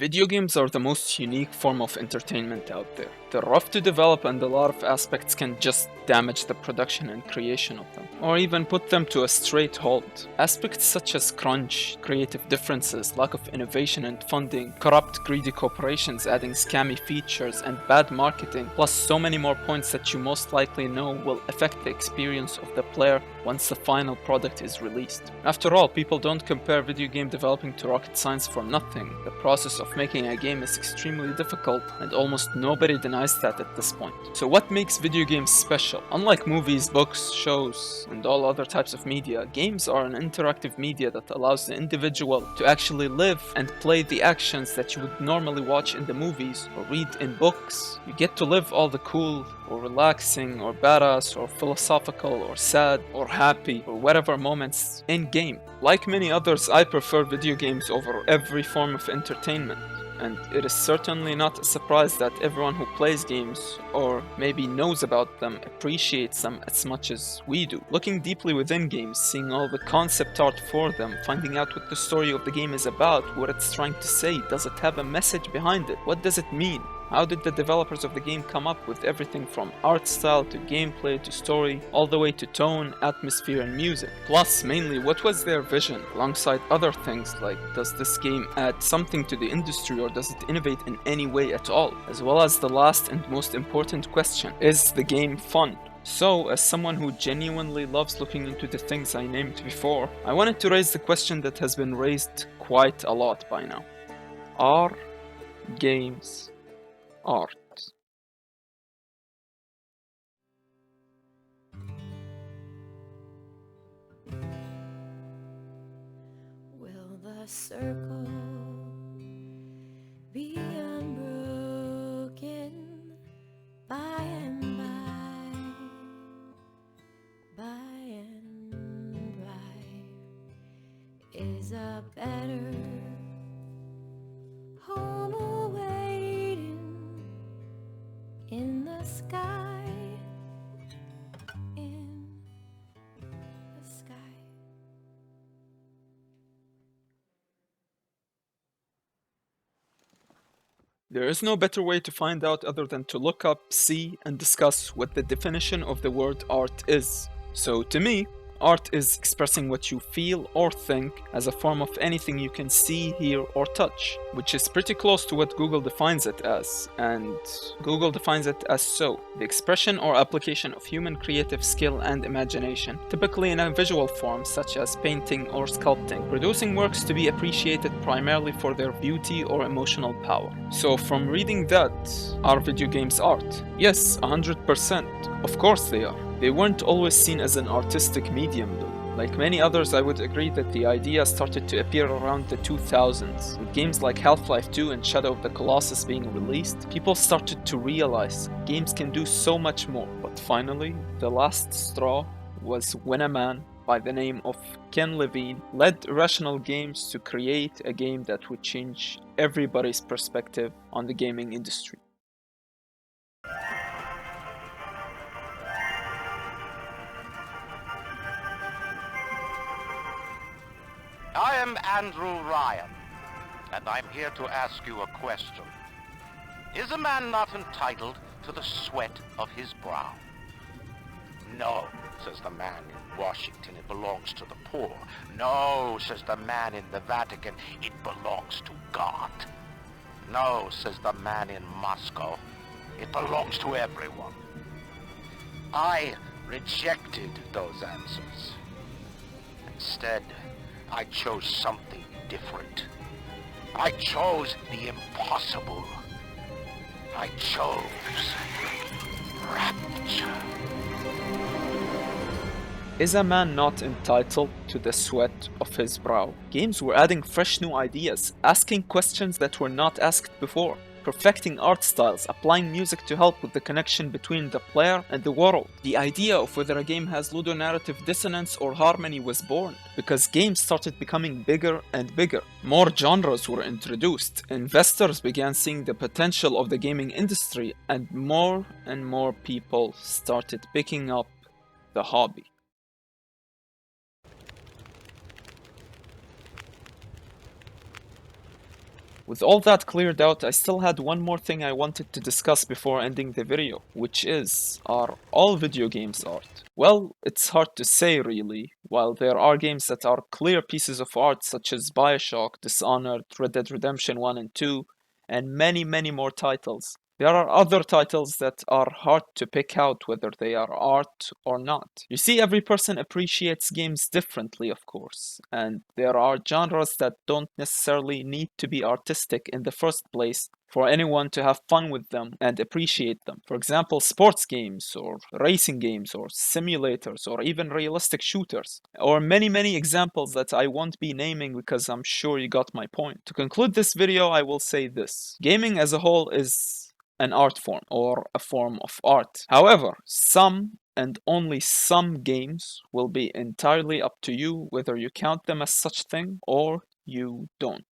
Video games are the most unique form of entertainment out there. They're rough to develop and a lot of aspects can just damage the production and creation of them, or even put them to a straight halt. Aspects such as crunch, creative differences, lack of innovation and funding, corrupt greedy corporations adding scammy features, and bad marketing, plus so many more points that you most likely know will affect the experience of the player once the final product is released. After all, people don't compare video game developing to rocket science for nothing. The process of making a game is extremely difficult, and almost nobody denies that at this point. So what makes video games special? Unlike movies, books, shows, and all other types of media, games are an interactive media that allows the individual to actually live and play the actions that you would normally watch in the movies or read in books. You get to live all the cool or relaxing or badass or philosophical or sad or happy or whatever moments in game. Like many others, I prefer video games over every form of entertainment. And it is certainly not a surprise that everyone who plays games, or maybe knows about them, appreciates them as much as we do. Looking deeply within games, seeing all the concept art for them, finding out what the story of the game is about, what it's trying to say, does it have a message behind it, what does it mean? How did the developers of the game come up with everything from art style to gameplay to story, all the way to tone, atmosphere and music? Plus, mainly, what was their vision, alongside other things like does this game add something to the industry or does it innovate in any way at all? As well as the last and most important question, is the game fun? So, as someone who genuinely loves looking into the things I named before, I wanted to raise the question that has been raised quite a lot by now. Are games art? Will the circle be unbroken by and by, by and by? Is a better home awaiting in the sky, in the sky? There is no better way to find out other than to look up, see, and discuss what the definition of the word art is. So, to me, art is expressing what you feel or think as a form of anything you can see, hear, or touch, which is pretty close to what Google defines it as, and Google defines it as so: the expression or application of human creative skill and imagination, typically in a visual form such as painting or sculpting, producing works to be appreciated primarily for their beauty or emotional power. So from reading that, are video games art? Yes, 100%. Of course they are. They weren't always seen as an artistic medium though. Like many others, I would agree that the idea started to appear around the 2000s. With games like Half-Life 2 and Shadow of the Colossus being released, people started to realize games can do so much more. But finally, the last straw was when a man by the name of Ken Levine led Irrational Games to create a game that would change everybody's perspective on the gaming industry. I am Andrew Ryan, and I'm here to ask you a question. Is a man not entitled to the sweat of his brow? No, says the man in Washington, it belongs to the poor. No, says the man in the Vatican, it belongs to God. No, says the man in Moscow, it belongs to everyone. I rejected those answers. Instead, I chose something different. I chose the impossible. I chose rapture. Is a man not entitled to the sweat of his brow? Games were adding fresh new ideas, asking questions that were not asked before, perfecting art styles, applying music to help with the connection between the player and the world. The idea of whether a game has ludonarrative dissonance or harmony was born, because games started becoming bigger and bigger. More genres were introduced, investors began seeing the potential of the gaming industry, and more people started picking up the hobby. With all that cleared out, I still had one more thing I wanted to discuss before ending the video, which is, are all video games art? Well, it's hard to say really. While there are games that are clear pieces of art such as Bioshock, Dishonored, Red Dead Redemption 1 and 2, and many more titles, there are other titles that are hard to pick out whether they are art or not. You see, every person appreciates games differently, of course, and there are genres that don't necessarily need to be artistic in the first place for anyone to have fun with them and appreciate them. For example, sports games, or racing games, or simulators, or even realistic shooters. Or many examples that I won't be naming because I'm sure you got my point. To conclude this video, I will say this. Gaming as a whole is an art form, or a form of art. However, some and only some games will be entirely up to you whether you count them as such thing or you don't.